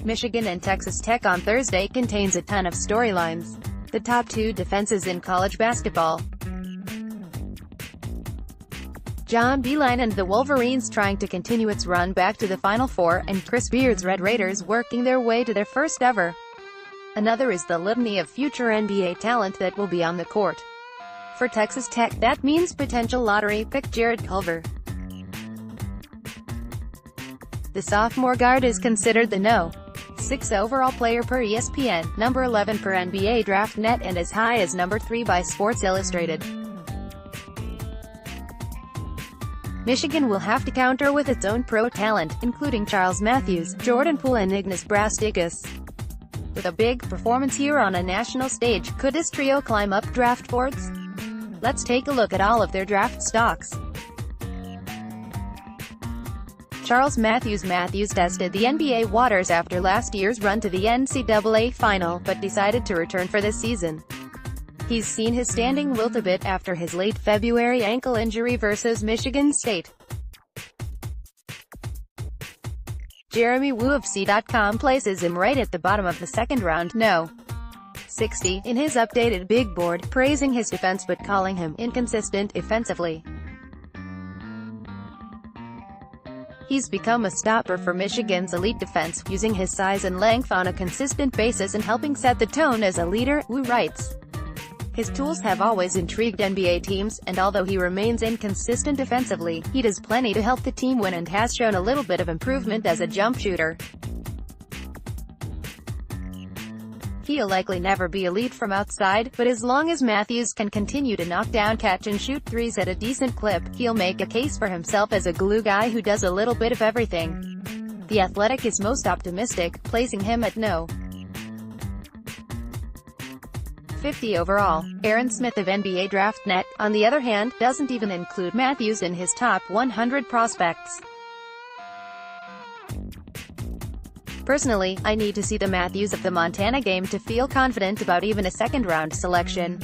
Michigan and Texas Tech on Thursday contains a ton of storylines. The top two defenses in college basketball. John Beilein and the Wolverines trying to continue its run back to the Final Four, and Chris Beard's Red Raiders working their way to their first ever. Another is the litany of future NBA talent that will be on the court. For Texas Tech, that means potential lottery pick Jarrett Culver. The sophomore guard is considered the No. 6 overall player per ESPN, number 11 per NBA Draftnet, and as high as number 3 by Sports Illustrated. Michigan will have to counter with its own pro talent, including Charles Matthews, Jordan Poole and Ignas Brazdeikis. With a big performance here on a national stage, could this trio climb up draft boards? Let's take a look at all of their draft stocks. Charles Matthews tested the NBA waters after last year's run to the NCAA final, but decided to return for this season. He's seen his standing wilt a bit after his late February ankle injury versus Michigan State. Jeremy Wu of C.com places him right at the bottom of the second round, No. 60, in his updated big board, praising his defense but calling him inconsistent offensively. He's become a stopper for Michigan's elite defense, using his size and length on a consistent basis and helping set the tone as a leader, Wu writes. His tools have always intrigued NBA teams, and although he remains inconsistent defensively, he does plenty to help the team win and has shown a little bit of improvement as a jump shooter. He'll likely never be elite from outside, but as long as Matthews can continue to knock down catch-and-shoot threes at a decent clip, he'll make a case for himself as a glue guy who does a little bit of everything. The Athletic is most optimistic, placing him at No. 50 overall. Aaron Smith of NBA Draftnet, on the other hand, doesn't even include Matthews in his top 100 prospects. Personally, I need to see the Matthews of the Montana game to feel confident about even a second-round selection.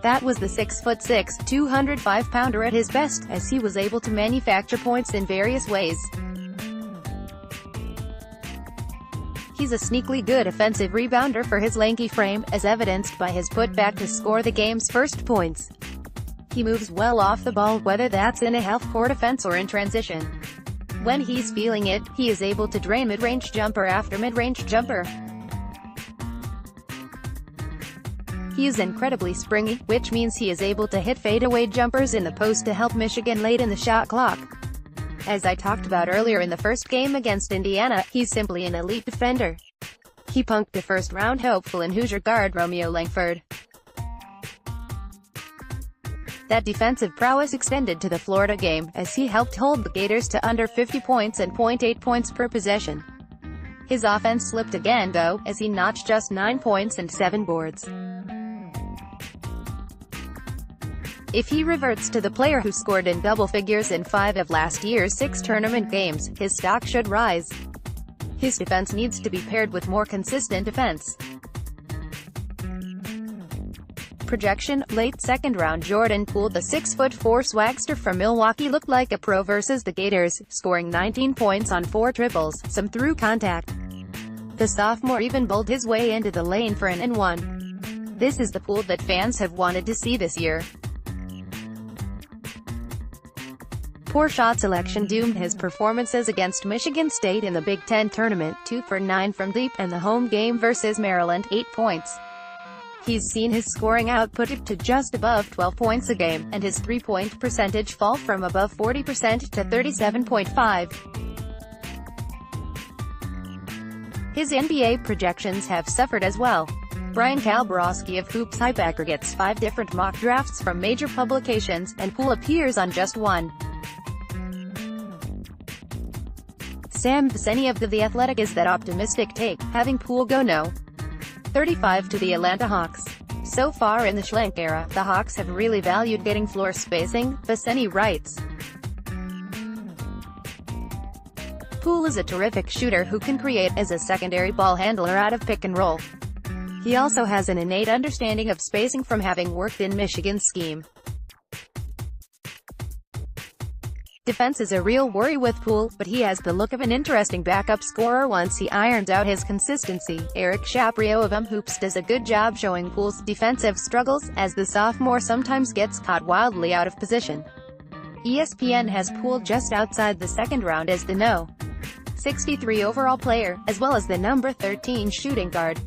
That was the 6'6", 205-pounder at his best, as he was able to manufacture points in various ways. He's a sneakily good offensive rebounder for his lanky frame, as evidenced by his putback to score the game's first points. He moves well off the ball, whether that's in a half-court offense or in transition. When he's feeling it, he is able to drain mid-range jumper after mid-range jumper. He is incredibly springy, which means he is able to hit fadeaway jumpers in the post to help Michigan late in the shot clock. As I talked about earlier in the first game against Indiana, he's simply an elite defender. He punked a first-round hopeful in Hoosier guard Romeo Langford. That defensive prowess extended to the Florida game, as he helped hold the Gators to under 50 points and 0.8 points per possession. His offense slipped again, though, as he notched just 9 points and 7 boards. If he reverts to the player who scored in double figures in 5 of last year's 6 tournament games, his stock should rise. His defense needs to be paired with more consistent defense. Projection: late second round. Jordan Poole, the 6'4" swagster from Milwaukee, looked like a pro versus the Gators, scoring 19 points on 4 triples, some through contact. The sophomore even bowled his way into the lane for an and-one. This is the Poole that fans have wanted to see this year. Poor shot selection doomed his performances against Michigan State in the Big Ten tournament, 2 for 9 from deep, and the home game versus Maryland, 8 points. He's seen his scoring output dip to just above 12 points a game, and his three-point percentage fall from above 40% to 37.5%. His NBA projections have suffered as well. Brian Kalborowski of Hoops Hype gets 5 different mock drafts from major publications, and Poole appears on just one. Sam Vecenie of The Athletic is that optimistic take, having Poole go No. 35 to the Atlanta Hawks. So far in the Schlenk era, the Hawks have really valued getting floor spacing, Vecenie writes. Poole is a terrific shooter who can create as a secondary ball handler out of pick and roll. He also has an innate understanding of spacing from having worked in Michigan's scheme. Defense is a real worry with Poole, but he has the look of an interesting backup scorer once he irons out his consistency. Eric Shaprio of Hoops does a good job showing Poole's defensive struggles, as the sophomore sometimes gets caught wildly out of position. ESPN has Poole just outside the second round as the No. 63 overall player, as well as the number 13 shooting guard.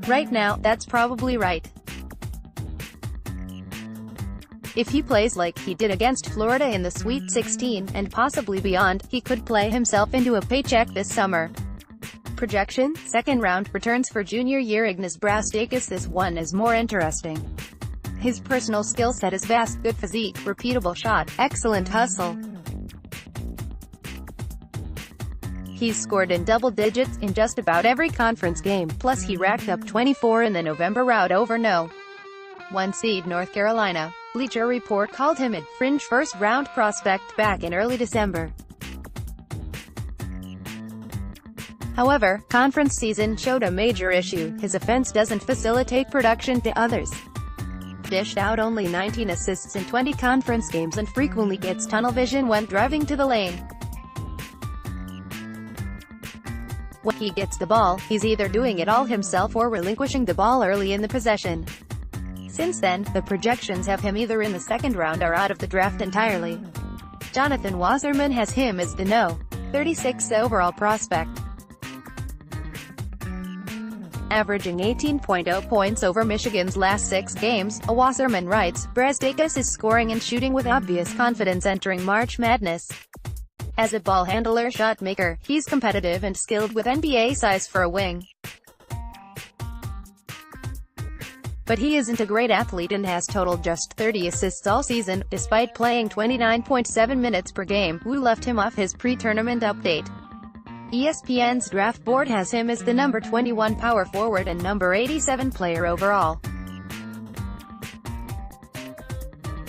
Right now, that's probably right. If he plays like he did against Florida in the Sweet 16, and possibly beyond, he could play himself into a paycheck this summer. Projection: second round. Returns for junior year Ignas Brazdeikis. This one is more interesting. His personal skill set is vast: good physique, repeatable shot, excellent hustle. He's scored in double digits in just about every conference game, plus he racked up 24 in the November rout over No. 1 seed North Carolina. Bleacher Report called him a fringe first-round prospect back in early December. However, conference season showed a major issue: his offense doesn't facilitate production to others. Dished out only 19 assists in 20 conference games and frequently gets tunnel vision when driving to the lane. When he gets the ball, he's either doing it all himself or relinquishing the ball early in the possession. Since then, the projections have him either in the second round or out of the draft entirely. Jonathan Wasserman has him as the No. 36 overall prospect. Averaging 18.0 points over Michigan's last 6 games, Wasserman writes, Brazdeikis is scoring and shooting with obvious confidence entering March Madness. As a ball handler shot maker, he's competitive and skilled with NBA size for a wing. But he isn't a great athlete and has totaled just 30 assists all season, despite playing 29.7 minutes per game. Who left him off his pre-tournament update. ESPN's draft board has him as the number 21 power forward and number 87 player overall.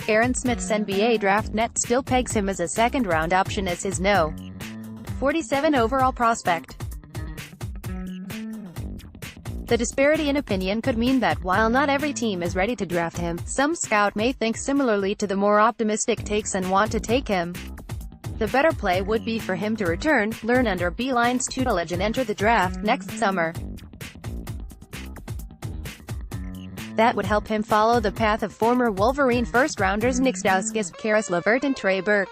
Aaron Smith's NBA Draftnet still pegs him as a second-round option as his No. 47 overall prospect. The disparity in opinion could mean that while not every team is ready to draft him, some scout may think similarly to the more optimistic takes and want to take him. The better play would be for him to return, learn under Beilein's tutelage and enter the draft next summer. That would help him follow the path of former Wolverine first-rounders Nick Stauskas, Karis LeVert and Trey Burke.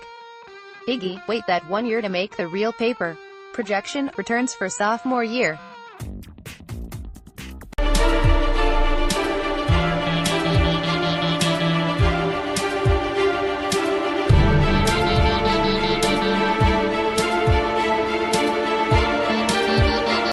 Iggy, wait that 1 year to make the real paper. Projection: returns for sophomore year.